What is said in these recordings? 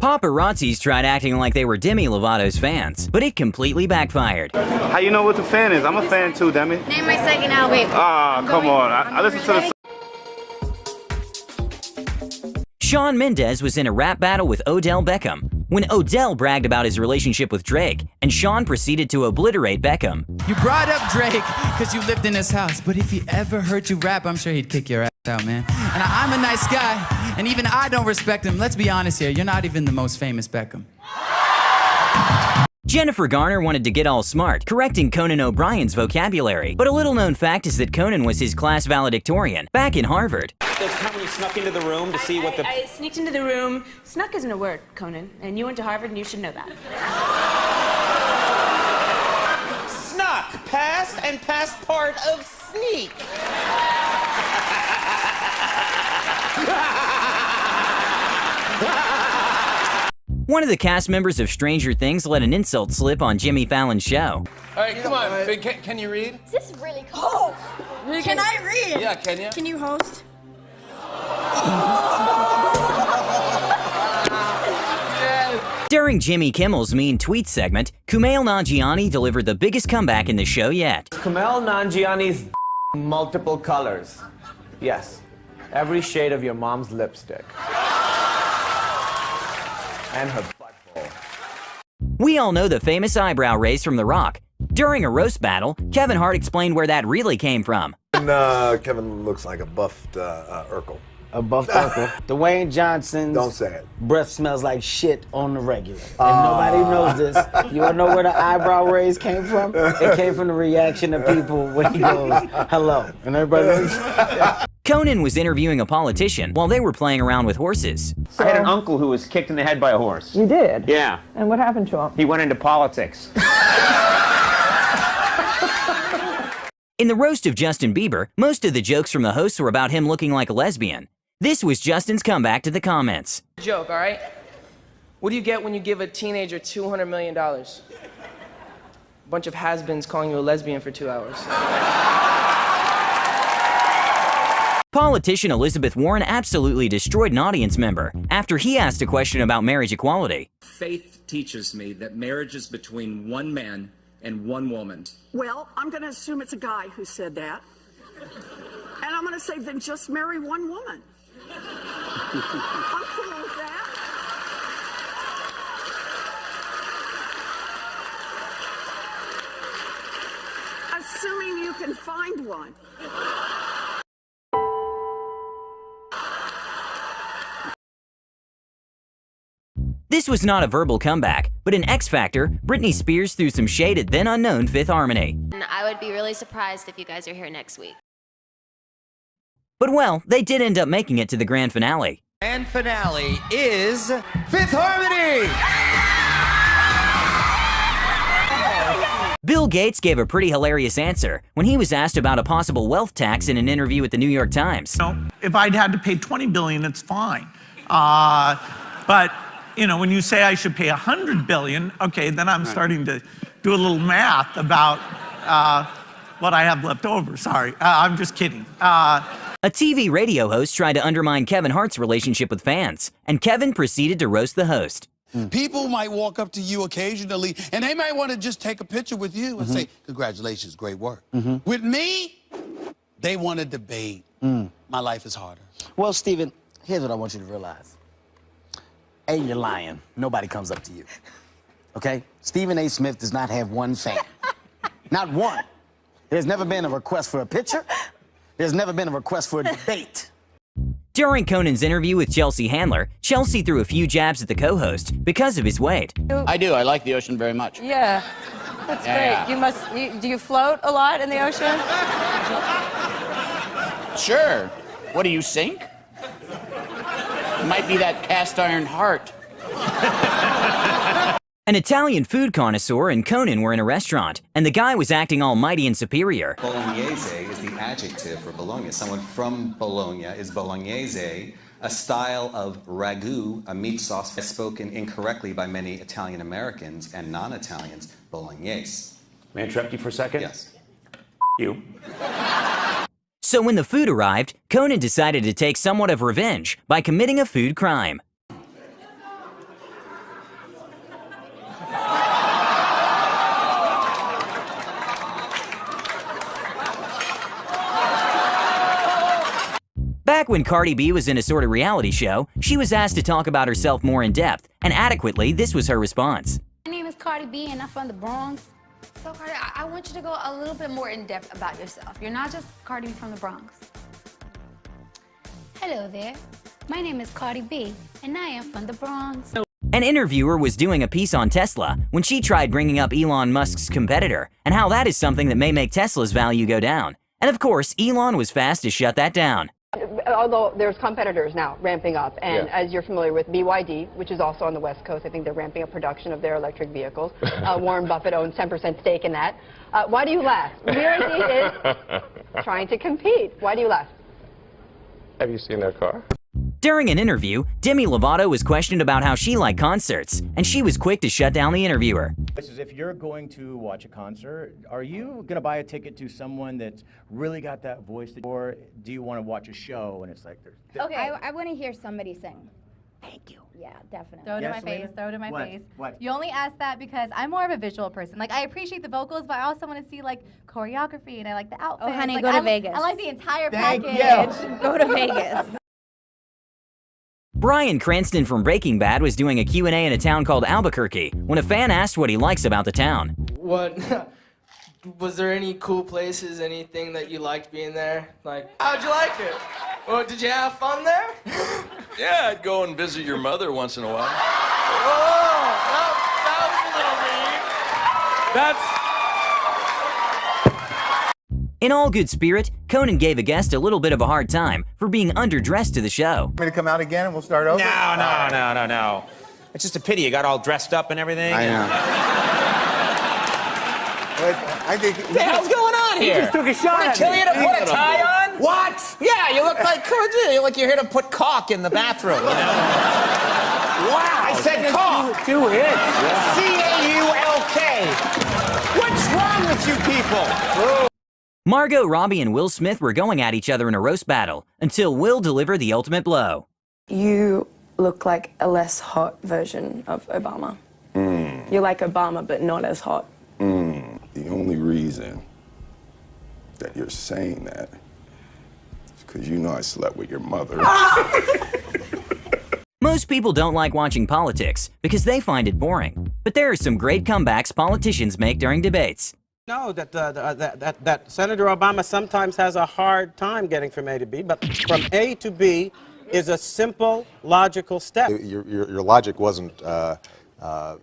Paparazzis tried acting like they were Demi Lovato's fans, but it completely backfired. How you know what the fan is? I'm a fan too, Demi. Name my second album. Ah, come on. I listen to the... Shawn Mendes was in a rap battle with Odell Beckham when Odell bragged about his relationship with Drake, and Shawn proceeded to obliterate Beckham. You brought up Drake because you lived in his house, but if he ever heard you rap, I'm sure he'd kick your ass out, man. And I'm a nice guy, and even I don't respect him. Let's be honest here, you're not even the most famous Beckham. Jennifer Garner wanted to get all smart, correcting Conan O'Brien's vocabulary. But a little-known fact is that Conan was his class valedictorian back in Harvard. There's time when you snuck into the room to see what the... I sneaked into the room. Snuck isn't a word, Conan. And you went to Harvard and you should know that. Snuck! Past and past part of sneak. One of the cast members of Stranger Things let an insult slip on Jimmy Fallon's show. All right, come on. Can you read? Is this really cool? Oh, can I read? Yeah, can you? Can you host? During Jimmy Kimmel's Mean Tweet segment, Kumail Nanjiani delivered the biggest comeback in the show yet. Kumail Nanjiani's multiple colors. Yes, every shade of your mom's lipstick. And her butthole. We all know the famous eyebrow raise from The Rock. During a roast battle, Kevin Hart explained where that really came from. Kevin looks like a buffed Urkel. A buffed Urkel. Dwayne Johnson's Don't say it. breath smells like shit on the regular. And nobody knows this. You wanna know where the eyebrow raise came from? It came from the reaction of people when he goes, hello. And everybody Conan was interviewing a politician while they were playing around with horses. I had an uncle who was kicked in the head by a horse. You did? Yeah. And what happened to him? He went into politics. In the roast of Justin Bieber, most of the jokes from the hosts were about him looking like a lesbian. This was Justin's comeback to the comments. Joke, all right? What do you get when you give a teenager $200 million? A bunch of has-beens calling you a lesbian for 2 hours. Politician Elizabeth Warren absolutely destroyed an audience member after he asked a question about marriage equality. Faith teaches me that marriage is between one man and one woman. Well, I'm going to assume it's a guy who said that. And I'm going to say, then just marry one woman. I'm cool with that. Assuming you can find one. This was not a verbal comeback, but in X Factor, Britney Spears threw some shade at then unknown Fifth Harmony. I would be really surprised if you guys are here next week. But well, they did end up making it to the grand finale. Grand finale is Fifth Harmony! Bill Gates gave a pretty hilarious answer when he was asked about a possible wealth tax in an interview with the New York Times. If I'd had to pay $20 billion, it's fine. But you know, when you say I should pay $100 billion, okay, then I'm starting to do a little math about what I have left over. Sorry, I'm just kidding. A TV radio host tried to undermine Kevin Hart's relationship with fans, and Kevin proceeded to roast the host. People might walk up to you occasionally, and they might want to just take a picture with you and say, congratulations, great work. With me, they want to debate. My life is harder. Well, Steven, here's what I want you to realize. A, you're lying. Nobody comes up to you. Okay? Stephen A. Smith does not have one fan. Not one. There's never been a request for a picture. There's never been a request for a debate. During Conan's interview with Chelsea Handler, Chelsea threw a few jabs at the co-host because of his weight. I do. I like the ocean very much. Yeah, that's great. Do you float a lot in the ocean? Sure. What do you sink? It might be that cast iron Hart. An Italian food connoisseur and Conan were in a restaurant, and the guy was acting all mighty and superior. Bolognese is the adjective for Bologna. Someone from Bologna is Bolognese, a style of ragu, a meat sauce spoken incorrectly by many Italian Americans and non-Italians, Bolognese. May I interrupt you for a second? Yes. You. So when the food arrived, Conan decided to take somewhat of revenge by committing a food crime. when Cardi B was in a sort of reality show, she was asked to talk about herself more in depth, and adequately, this was her response. My name is Cardi B, and I'm from the Bronx. So, Cardi, I want you to go a little bit more in depth about yourself. You're not just Cardi B from the Bronx. Hello there. My name is Cardi B, and I am from the Bronx. An interviewer was doing a piece on Tesla when she tried bringing up Elon Musk's competitor and how that is something that may make Tesla's value go down. And of course, Elon was fast to shut that down. Although there's competitors now ramping up, and as you're familiar with BYD, which is also on the West Coast, I think they're ramping up production of their electric vehicles. Warren Buffett owns 10% stake in that. Why do you laugh? BYD is trying to compete. Why do you laugh? Have you seen their car? During an interview, Demi Lovato was questioned about how she liked concerts, and she was quick to shut down the interviewer. If you're going to watch a concert, are you going to buy a ticket to someone that's really got that voice, or do you want to watch a show and it's like there's... Okay, I want to hear somebody sing. Thank you. Yeah, definitely. Throw it in my face, throw it in my face. You only ask that because I'm more of a visual person. Like, I appreciate the vocals, but I also want to see, like, choreography, and I like the outfits. Oh, honey, like, go to Vegas. I like the entire Thank package. you. Go to Vegas. Bryan Cranston from Breaking Bad was doing a Q&A in a town called Albuquerque when a fan asked what he likes about the town. What? Was there any cool places, anything that you liked being there? Like, how'd you like it? Well, did you have fun there? Yeah, I'd go and visit your mother once in a while. Oh, that was a little mean. That's... In all good spirit, Conan gave a guest a little bit of a hard time for being underdressed to the show. Want me to come out again and we'll start over? No. It's just a pity you got all dressed up and everything. I know. But I think... What the hell's going on here? He just took a shot at me. Kill you to put a tie on? What? Yeah, you look like you're here to put caulk in the bathroom, you know? Wow, I said caulk. 2 hits. C-A-U-L-K. What's wrong with you people? Margot Robbie and Will Smith were going at each other in a roast battle until Will delivered the ultimate blow. You look like a less hot version of Obama. You're like Obama, but not as hot. The only reason that you're saying that is because you know I slept with your mother. Most people don't like watching politics because they find it boring. But there are some great comebacks politicians make during debates. No, that Senator Obama sometimes has a hard time getting from A to B, but from A to B is a simple, logical step. Your logic wasn't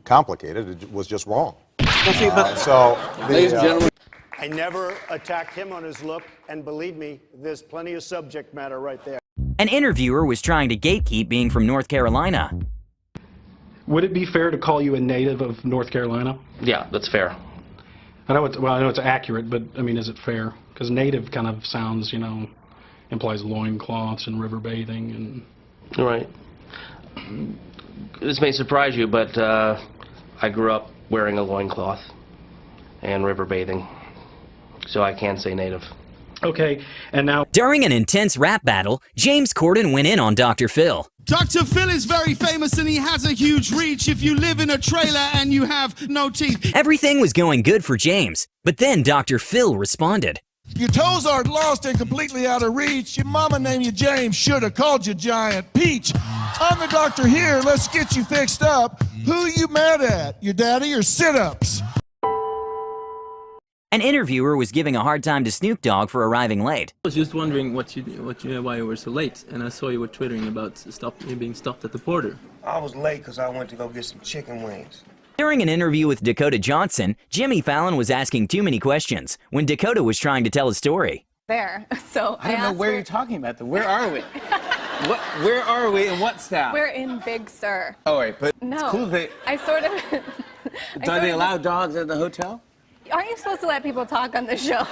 complicated, it was just wrong. Ladies and gentlemen, I never attacked him on his look, and believe me, there's plenty of subject matter right there. An interviewer was trying to gatekeep being from North Carolina. Would it be fair to call you a native of North Carolina? Yeah, that's fair. I know it's accurate, but I mean, is it fair? Because native kind of sounds, implies loincloths and river bathing and... Right. This may surprise you, but I grew up wearing a loincloth and river bathing, so I can say native. Okay, and now... During an intense rap battle, James Corden went in on Dr. Phil. Dr. Phil is very famous and he has a huge reach if you live in a trailer and you have no teeth. Everything was going good for James, but then Dr. Phil responded. Your toes are lost and completely out of reach. Your mama named you James, should have called you Giant Peach. I'm the doctor here, let's get you fixed up. Who you mad at, your daddy or sit-ups? An interviewer was giving a hard time to Snoop Dogg for arriving late. I was just wondering why you were so late, and I saw you were twittering about you being stopped at the border. I was late because I went to go get some chicken wings. During an interview with Dakota Johnson, Jimmy Fallon was asking too many questions when Dakota was trying to tell a story. There, so I don't know where you're talking about, though. Where are we? Where are we and what style? We're in Big Sur. Oh, wait, but No, it's cool they... I sort of... Do they allow dogs at the hotel? Aren't you supposed to let people talk on the show?